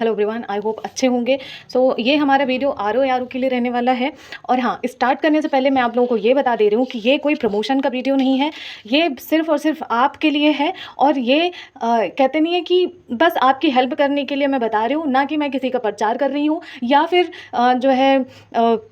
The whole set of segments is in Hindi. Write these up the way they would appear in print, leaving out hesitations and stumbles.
हेलो एवरीवन, आई होप अच्छे होंगे। ये हमारा वीडियो आर ओ आर के लिए रहने वाला है। और हाँ, स्टार्ट करने से पहले मैं आप लोगों को ये बता दे रही हूँ कि ये कोई प्रमोशन का वीडियो नहीं है। ये सिर्फ़ और सिर्फ आपके लिए है। और ये कहते नहीं है कि बस आपकी हेल्प करने के लिए मैं बता रही हूँ, ना कि मैं किसी का प्रचार कर रही हूँ या फिर जो है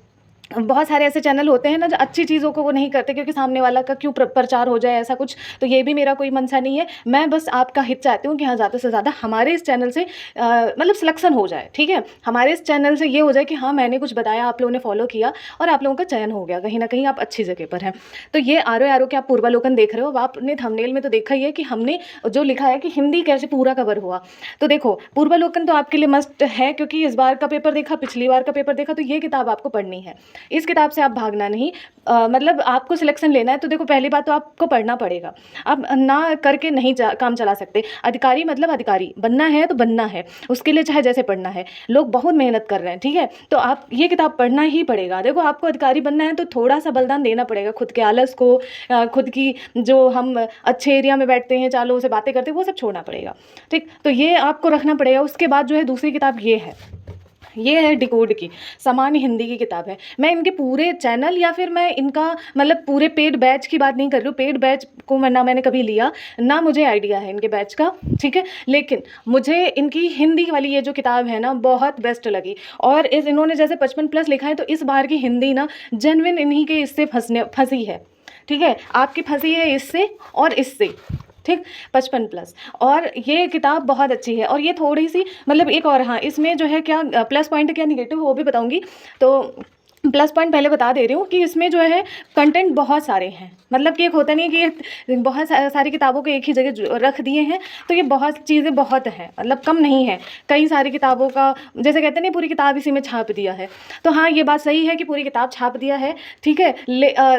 बहुत सारे ऐसे चैनल होते हैं ना जो अच्छी चीज़ों को वो नहीं करते क्योंकि सामने वाला का क्यों प्रचार हो जाए, ऐसा कुछ। तो ये भी मेरा कोई मनसा नहीं है। मैं बस आपका हित चाहती हूँ कि हाँ, ज़्यादा से ज़्यादा हमारे इस चैनल से मतलब सिलेक्शन हो जाए, ठीक है। हमारे इस चैनल से ये हो जाए कि हाँ, मैंने कुछ बताया, आप लोगों ने फॉलो किया और आप लोगों का चयन हो गया, कहीं ना कहीं आप अच्छी जगह पर हैं। तो ये आरो के आप पूर्वालोकन देख रहे हो। अब आपने थंबनेल में तो देखा ही है कि हमने जो लिखा है कि हिंदी कैसे पूरा कवर हुआ। तो देखो, पूर्वालोकन तो आपके लिए मस्ट है क्योंकि इस बार का पेपर देखा, पिछली बार का पेपर देखा, तो ये किताब आपको पढ़नी है। इस किताब से आप भागना नहीं। मतलब आपको सिलेक्शन लेना है तो देखो, पहली बात तो आपको पढ़ना पड़ेगा। आप ना करके नहीं काम चला सकते। अधिकारी मतलब अधिकारी बनना है तो बनना है, उसके लिए चाहे जैसे पढ़ना है। लोग बहुत मेहनत कर रहे हैं, ठीक है। तो आप ये किताब पढ़ना ही पड़ेगा। देखो, आपको अधिकारी बनना है तो थोड़ा सा बलिदान देना पड़ेगा, खुद के आलस को, खुद की जो हम अच्छे एरिया में बैठते हैं, 4 लोगों से बातें करते हैं, वो सब छोड़ना पड़ेगा, ठीक। तो ये आपको रखना पड़ेगा। उसके बाद जो है दूसरी किताब ये है डिकोड की सामान्य हिंदी की किताब है। मैं इनके पूरे चैनल या फिर मैं इनका मतलब पूरे पेड बैच की बात नहीं कर रही हूँ। पेड बैच को ना मैंने कभी लिया, ना मुझे आइडिया है इनके बैच का, ठीक है। लेकिन मुझे इनकी हिंदी वाली ये जो किताब है ना, बहुत बेस्ट लगी। और इन्होंने जैसे 55+ लिखा है, तो इस बार की हिंदी ना जेन्युइन इन्हीं के इससे फंसी है, ठीक है। आपकी फंसी है इससे और इससे, ठीक। 55+। और ये किताब बहुत अच्छी है। और ये थोड़ी सी मतलब एक और, हाँ, इसमें जो है क्या प्लस पॉइंट क्या निगेटिव वो भी बताऊंगी। तो प्लस पॉइंट पहले बता दे रही हूँ कि इसमें जो है कंटेंट बहुत सारे हैं। मतलब कि एक होता नहीं है कि बहुत सारी किताबों को एक ही जगह रख दिए हैं। तो ये बहुत चीज़ें बहुत हैं, मतलब कम नहीं है। कई सारी किताबों का जैसे कहते नहीं पूरी किताब इसी में छाप दिया है। तो हाँ, ये बात सही है कि पूरी किताब छाप दिया है, ठीक है।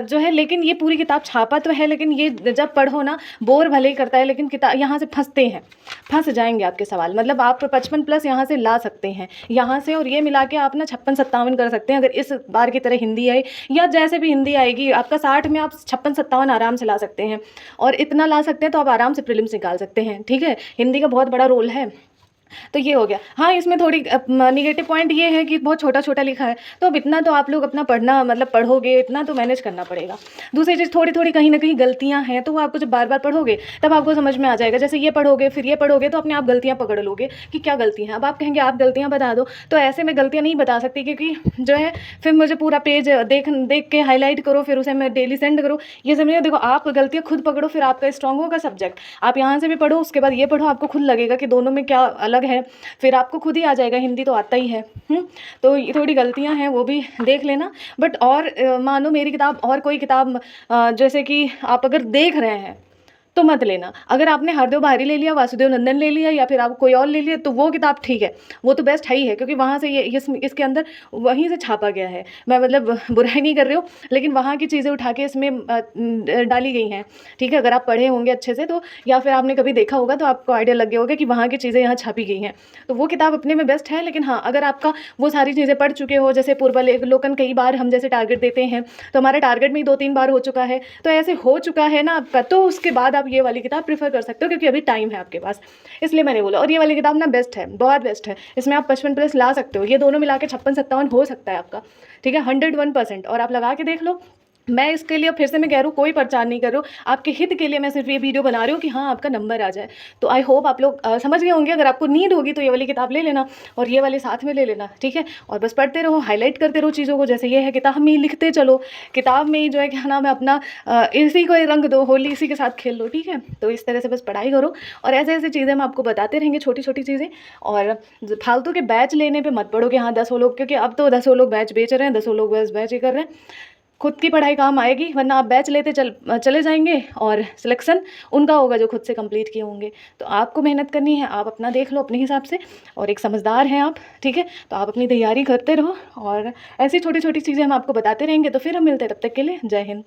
जो है, लेकिन ये पूरी किताब छापा तो है, लेकिन ये जब पढ़ो ना, बोर भले ही करता है, लेकिन किताब यहाँ से फंस जाएंगे आपके सवाल। मतलब आप 55+ यहाँ से ला सकते हैं, यहाँ से और ये मिला के आप ना 56-57 कर सकते हैं। अगर इस बार की तरह हिंदी आई या जैसे भी हिंदी आएगी, आपका 60 में आप 56-57 आराम से ला सकते हैं। और इतना ला सकते हैं तो आप आराम से प्रीलिम्स निकाल सकते हैं, ठीक है। हिंदी का बहुत बड़ा रोल है। तो ये हो गया। हाँ, इसमें थोड़ी निगेटिव पॉइंट ये है कि बहुत छोटा छोटा लिखा है। तो अब इतना तो आप लोग अपना पढ़ना मतलब पढ़ोगे, इतना तो मैनेज करना पड़ेगा। दूसरी चीज़, थोड़ी थोड़ी कहीं ना कहीं गलतियाँ हैं, तो वो आपको जब बार बार पढ़ोगे तब आपको समझ में आ जाएगा। जैसे ये पढ़ोगे फिर ये पढ़ोगे तो अपने आप गलतियाँ पकड़ लोगे कि क्या गलतियाँ हैं। अब आप कहेंगे आप गलतियाँ बता दो, तो ऐसे में गलतियाँ नहीं बता सकती क्योंकि जो है फिर मुझे पूरा पेज देख देख के हाईलाइट करो, फिर उसे मैं डेली सेंड करूँ, ये समझिए। देखो, आप गलतियाँ खुद पकड़ो, फिर आपका स्ट्रांग होगा सब्जेक्ट। आप यहाँ से भी पढ़ो, उसके बाद ये पढ़ो, आपको खुद लगेगा कि दोनों में क्या अलग है। फिर आपको खुद ही आ जाएगा, हिंदी तो आता ही है। तो ये थोड़ी गलतियां हैं, वो भी देख लेना। बट और मानो मेरी किताब और कोई किताब जैसे कि आप अगर देख रहे हैं तो मत लेना। अगर आपने हरदेव बाहरी ले लिया, वासुदेव नंदन ले लिया, या फिर आप कोई और ले लिया, तो वो किताब ठीक है, वो तो बेस्ट है ही है क्योंकि वहाँ से ये इसके अंदर वहीं से छापा गया है। मैं मतलब बुराई नहीं कर रही हूँ, लेकिन वहाँ की चीज़ें उठा के इसमें डाली गई हैं, ठीक है। अगर आप पढ़े होंगे अच्छे से तो, या फिर आपने कभी देखा होगा तो आपको आइडिया लग गया होगा कि वहाँ की चीज़ें यहाँ छापी गई हैं। तो वो किताब अपने में बेस्ट है। लेकिन हाँ, अगर आपका वो सारी चीज़ें पढ़ चुके हो, जैसे पूर्वालोकन कई बार हम जैसे टारगेट देते हैं, तो हमारा टारगेट में 2-3 बार हो चुका है, तो ऐसे हो चुका है ना आपका, तो उसके बाद आप ये वाली किताब प्रेफर कर सकते हो क्योंकि अभी टाइम है आपके पास, इसलिए मैंने बोला। और ये वाली किताब ना बेस्ट है, बहुत बेस्ट है। इसमें आप 55+ ला सकते हो, ये दोनों मिला के 56-57 हो सकता है आपका, ठीक है, 101%। और आप लगा के देख लो। मैं इसके लिए फिर से मैं कह रही हूँ, कोई प्रचार नहीं कर रही हूँ, आपके हित के लिए मैं सिर्फ ये वीडियो बना रही हूँ कि हाँ, आपका नंबर आ जाए। तो आई होप आप लोग समझ गए होंगे। अगर आपको नीड होगी तो ये वाली किताब ले लेना और ये वाली साथ में ले लेना, ठीक है। और बस पढ़ते रहो, हाईलाइट करते रहो चीज़ों को। जैसे ये है, किताब में ही लिखते चलो, किताब में ही जो है क्या नाम है अपना इसी को रंग दो, होली इसी के साथ खेल लो, ठीक है। तो इस तरह से बस पढ़ाई करो और ऐसे ऐसी चीज़ें हम आपको बताते रहेंगे, छोटी छोटी चीज़ें। और फालतू के बैच लेने पर मत पड़ो कि हाँ 10 लोग, क्योंकि अब तो 10 लोग बैच बेच रहे हैं, 10 लोग बस बैच ही कर रहे हैं। खुद की पढ़ाई काम आएगी, वरना आप बैच लेते चले जाएंगे और सिलेक्शन उनका होगा जो खुद से कंप्लीट किए होंगे। तो आपको मेहनत करनी है, आप अपना देख लो अपने हिसाब से, और एक समझदार हैं आप, ठीक है। तो आप अपनी तैयारी करते रहो और ऐसी छोटी छोटी चीज़ें हम आपको बताते रहेंगे। तो फिर हम मिलते हैं, तब तक के लिए जय हिंद।